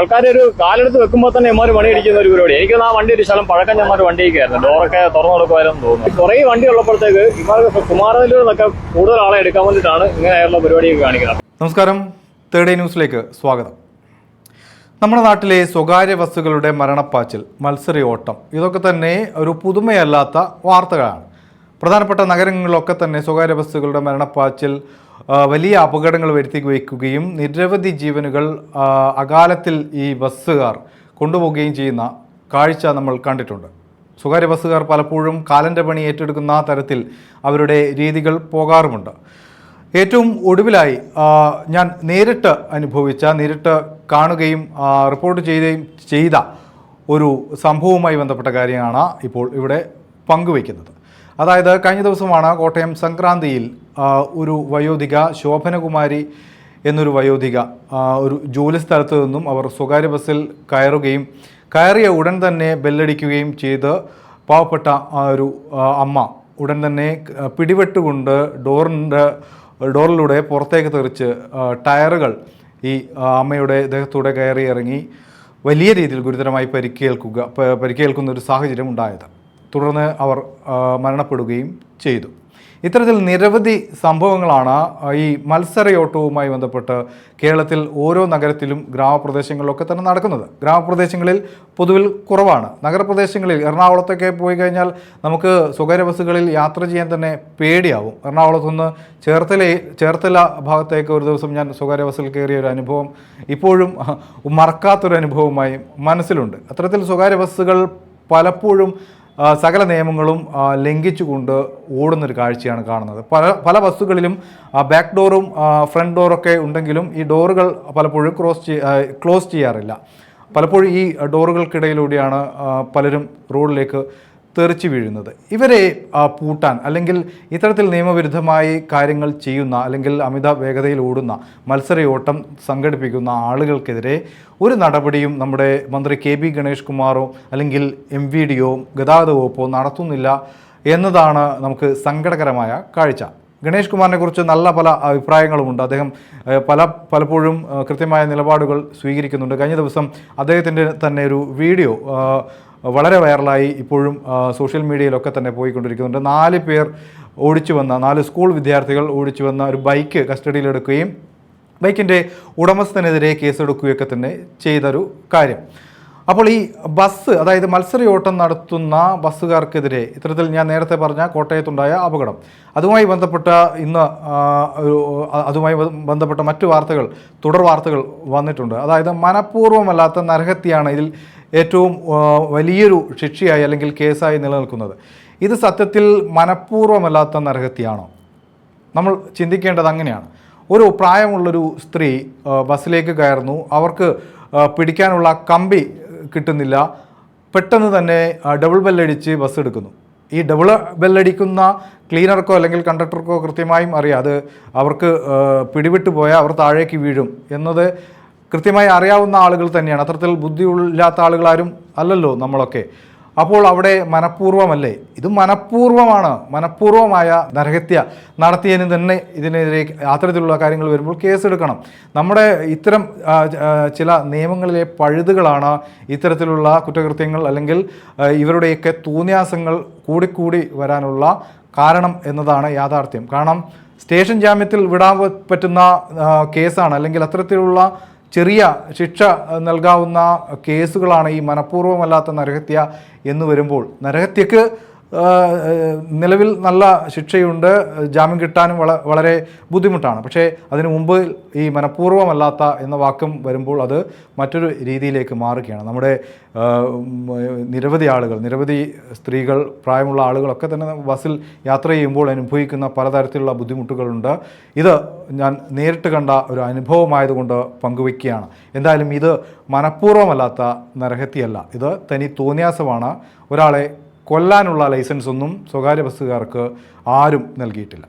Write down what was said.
ആൾക്കാർ ഒരു കാലെടുത്ത് വെക്കുമ്പോൾ തന്നെ ഇമാര് പണി അടിക്കുന്ന ഒരു പരിപാടി. എനിക്ക് ആ വണ്ടി ഒരു സ്ഥലം പഴക്കം ഞമ്മാര് വണ്ടിയൊക്കെയായിരുന്നു, ഡോറൊക്കെ തുറന്നു കൊടുക്കുമായിരുന്നു തോന്നുന്നു. കുറേ വണ്ടി ഉള്ളപ്പോഴത്തേക്ക് ഇമാർക്ക് കുമാരനെല്ലൂരിൽ കൂടുതൽ ആളെ എടുക്കാൻ വേണ്ടിയിട്ടാണ് ഇങ്ങനെയുള്ള പരിപാടിയൊക്കെ കാണിക്കുന്നത്. നമസ്കാരം, തേർഡ് ഡേ ന്യൂസിലേക്ക് സ്വാഗതം. നമ്മുടെ നാട്ടിലെ സ്വകാര്യ ബസ്സുകളുടെ മരണപ്പാച്ചിൽ, മത്സരയോട്ടം, ഇതൊക്കെ തന്നെ ഒരു പുതുമയല്ലാത്ത വാർത്തകളാണ്. പ്രധാനപ്പെട്ട നഗരങ്ങളിലൊക്കെ തന്നെ സ്വകാര്യ ബസ്സുകളുടെ മരണപ്പാച്ചിൽ വലിയ അപകടങ്ങൾ വരുത്തി വയ്ക്കുകയും നിരവധി ജീവനുകൾ അകാലത്തിൽ ഈ ബസ്സുകാർ കൊണ്ടുപോവുകയും ചെയ്യുന്ന കാഴ്ച നമ്മൾ കണ്ടിട്ടുണ്ട്. സ്വകാര്യ ബസ്സുകാർ പലപ്പോഴും കാലൻ്റെ പണി ഏറ്റെടുക്കുന്ന തരത്തിൽ അവരുടെ രീതികൾ പോകാറുമുണ്ട്. ഏറ്റവും ഒടുവിലായി ഞാൻ നേരിട്ട് കാണുകയും റിപ്പോർട്ട് ചെയ്ത ഒരു സംഭവവുമായി ബന്ധപ്പെട്ട കാര്യമാണ് ഇപ്പോൾ ഇവിടെ പങ്കുവയ്ക്കുന്നത്. അതായത് കഴിഞ്ഞ ദിവസമാണ് കോട്ടയം സംക്രാന്തിയിൽ ഒരു വയോധിക, ശോഭനകുമാരി എന്നൊരു വയോധിക, ഒരു ജോലി സ്ഥലത്ത് നിന്നും അവർ സ്വകാര്യ ബസ്സിൽ കയറിയ ഉടൻ തന്നെ ബെല്ലടിക്കുകയും ചെയ്ത് പാവപ്പെട്ട ഒരു അമ്മ ഉടൻ തന്നെ പിടിവെട്ടുകൊണ്ട് ഡോറിലൂടെ പുറത്തേക്ക് തെറിച്ച് ടയറുകൾ ഈ അമ്മയുടെ ദേഹത്തൂടെ കയറി ഇറങ്ങി വലിയ രീതിയിൽ ഗുരുതരമായി പരിക്കേൽക്കുന്ന ഒരു സാഹചര്യം ഉണ്ടായത്. തുടർന്ന് അവർ മരണപ്പെടുകയും ചെയ്തു. ഇത്തരത്തിൽ നിരവധി സംഭവങ്ങളാണ് ഈ മത്സരയോട്ടവുമായി ബന്ധപ്പെട്ട് കേരളത്തിൽ ഓരോ നഗരത്തിലും ഗ്രാമപ്രദേശങ്ങളിലൊക്കെ തന്നെ നടക്കുന്നത്. ഗ്രാമപ്രദേശങ്ങളിൽ പൊതുവിൽ കുറവാണ്. നഗരപ്രദേശങ്ങളിൽ എറണാകുളത്തൊക്കെ പോയി കഴിഞ്ഞാൽ നമുക്ക് സ്വകാര്യ ബസ്സുകളിൽ യാത്ര ചെയ്യാൻ തന്നെ പേടിയാവും. എറണാകുളത്തുനിന്ന് ചേർത്തല ഭാഗത്തേക്ക് ഒരു ദിവസം ഞാൻ സ്വകാര്യ ബസ്സിൽ കയറിയ ഒരു അനുഭവം ഇപ്പോഴും മറക്കാത്തൊരു അനുഭവമായി മനസ്സിലുണ്ട്. അത്തരത്തിൽ സ്വകാര്യ ബസ്സുകൾ പലപ്പോഴും സകല നിയമങ്ങളും ലംഘിച്ചുകൊണ്ട് ഓടുന്നൊരു കാഴ്ചയാണ് കാണുന്നത്. പല ബസ്സുകളിലും ബാക്ക് ഡോറും ഫ്രണ്ട് ഡോറൊക്കെ ഉണ്ടെങ്കിലും ഈ ഡോറുകൾ പലപ്പോഴും ക്ലോസ് ചെയ്യാറില്ല. പലപ്പോഴും ഈ ഡോറുകൾക്കിടയിലൂടെയാണ് പലരും റോഡിലേക്ക് തെറിച്ചു വീഴുന്നത്. ഇവരെ പൂട്ടാൻ അല്ലെങ്കിൽ ഇത്തരത്തിൽ നിയമവിരുദ്ധമായി കാര്യങ്ങൾ ചെയ്യുന്ന അല്ലെങ്കിൽ അമിത വേഗതയിൽ ഓടുന്ന മത്സരയോട്ടം സംഘടിപ്പിക്കുന്ന ആളുകൾക്കെതിരെ ഒരു നടപടിയും നമ്മുടെ മന്ത്രി KB ഗണേഷ് കുമാറോ അല്ലെങ്കിൽ MVDയോ ഗതാഗത വകുപ്പോ നടത്തുന്നില്ല എന്നതാണ് നമുക്ക് സങ്കടകരമായ കാഴ്ച. ഗണേഷ് കുമാറിനെ കുറിച്ച് നല്ല പല അഭിപ്രായങ്ങളുമുണ്ട്. അദ്ദേഹം പലപ്പോഴും കൃത്യമായ നിലപാടുകൾ സ്വീകരിക്കുന്നുണ്ട്. കഴിഞ്ഞ ദിവസം അദ്ദേഹത്തിൻ്റെ തന്നെ ഒരു വീഡിയോ വളരെ വൈറലായി ഇപ്പോഴും സോഷ്യൽ മീഡിയയിലൊക്കെ തന്നെ പോയിക്കൊണ്ടിരിക്കുന്നുണ്ട്. 4 സ്കൂൾ വിദ്യാർത്ഥികൾ ഓടിച്ചു വന്ന ഒരു ബൈക്ക് കസ്റ്റഡിയിലെടുക്കുകയും ബൈക്കിൻ്റെ ഉടമസ്ഥനെതിരെ കേസെടുക്കുകയൊക്കെ തന്നെ ചെയ്തൊരു കാര്യം. അപ്പോൾ ഈ ബസ്, അതായത് മത്സരയോട്ടം നടത്തുന്ന ബസ്സുകാർക്കെതിരെ ഇത്തരത്തിൽ ഞാൻ നേരത്തെ പറഞ്ഞ കോട്ടയത്തുണ്ടായ അപകടം, അതുമായി ബന്ധപ്പെട്ട മറ്റു വാർത്തകൾ, തുടർ വാർത്തകൾ വന്നിട്ടുണ്ട്. അതായത് മനഃപൂർവ്വമല്ലാത്ത നരഹത്യയാണ് ഇതിൽ ഏറ്റവും വലിയൊരു ശിക്ഷയായി അല്ലെങ്കിൽ കേസായി നിലനിൽക്കുന്നത്. ഇത് സത്യത്തിൽ മനഃപൂർവ്വമല്ലാത്ത നരഹത്യയാണോ? നമ്മൾ ചിന്തിക്കേണ്ടത് അങ്ങനെയാണ്. ഒരു പ്രായമുള്ളൊരു സ്ത്രീ ബസ്സിലേക്ക് കയറുന്നു, അവർക്ക് പിടിക്കാനുള്ള കമ്പി കിട്ടുന്നില്ല, പെട്ടെന്ന് തന്നെ ഡബിൾ ബെല്ലടിച്ച് ബസ് എടുക്കുന്നു. ഈ ഡബിൾ ബെല്ലടിക്കുന്ന ക്ലീനർക്കോ അല്ലെങ്കിൽ കണ്ടക്ടർക്കോ കൃത്യമായും അറിയാം അത് അവർക്ക് പിടിവിട്ടു പോയാൽ അവർ താഴേക്ക് വീഴും എന്നത് കൃത്യമായി അറിയാവുന്ന ആളുകൾ തന്നെയാണ്. അത്തരത്തിൽ ബുദ്ധിയില്ലാത്ത ആളുകളാരും അല്ലല്ലോ നമ്മളൊക്കെ. അപ്പോൾ അവിടെ മനഃപൂർവ്വമല്ലേ? ഇത് മനഃപൂർവ്വമായ നരഹത്യ നടത്തിയതിന് തന്നെ ഇതിനെതിരെ അത്തരത്തിലുള്ള കാര്യങ്ങൾ വരുമ്പോൾ കേസെടുക്കണം. നമ്മുടെ ഇത്തരം ചില നിയമങ്ങളിലെ പഴുതുകളാണ് ഇത്തരത്തിലുള്ള കുറ്റകൃത്യങ്ങൾ അല്ലെങ്കിൽ ഇവരുടെയൊക്കെ തോന്നിയാസങ്ങൾ കൂടിക്കൂടി വരാനുള്ള കാരണം എന്നതാണ് യാഥാർത്ഥ്യം. കാരണം സ്റ്റേഷൻ ജാമ്യത്തിൽ വിടാൻ പറ്റുന്ന കേസാണ് അല്ലെങ്കിൽ അത്തരത്തിലുള്ള ചെറിയ ശിക്ഷ നൽകാവുന്ന കേസുകളാണ് ഈ മനഃപൂർവ്വമല്ലാത്ത നരഹത്യ എന്ന് വരുമ്പോൾ, നരഹത്യക്ക് നിലവിൽ നല്ല ശിക്ഷയുണ്ട്, ജാമ്യം കിട്ടാനും വളരെ ബുദ്ധിമുട്ടാണ്. പക്ഷേ അതിനു മുമ്പ് ഈ മനഃപൂർവ്വമല്ലാത്ത എന്ന വാക്കും വരുമ്പോൾ അത് മറ്റൊരു രീതിയിലേക്ക് മാറുകയാണ്. നമ്മുടെ നിരവധി സ്ത്രീകൾ, പ്രായമുള്ള ആളുകളൊക്കെ തന്നെ ബസ്സിൽ യാത്ര ചെയ്യുമ്പോൾ അനുഭവിക്കുന്ന പലതരത്തിലുള്ള ബുദ്ധിമുട്ടുകളുണ്ട്. ഇത് ഞാൻ നേരിട്ട് കണ്ട ഒരു അനുഭവമായതുകൊണ്ട് പങ്കുവയ്ക്കുകയാണ്. എന്തായാലും ഇത് മനഃപൂർവ്വമല്ലാത്ത നരഹത്യയല്ല, ഇത് തനി തോന്നിയാസമാണ്. ഒരാളെ കൊല്ലാനുള്ള ലൈസൻസ് ഒന്നും സ്വകാര്യ ബസ്സുകാർക്ക് ആരും നൽകിയിട്ടില്ല.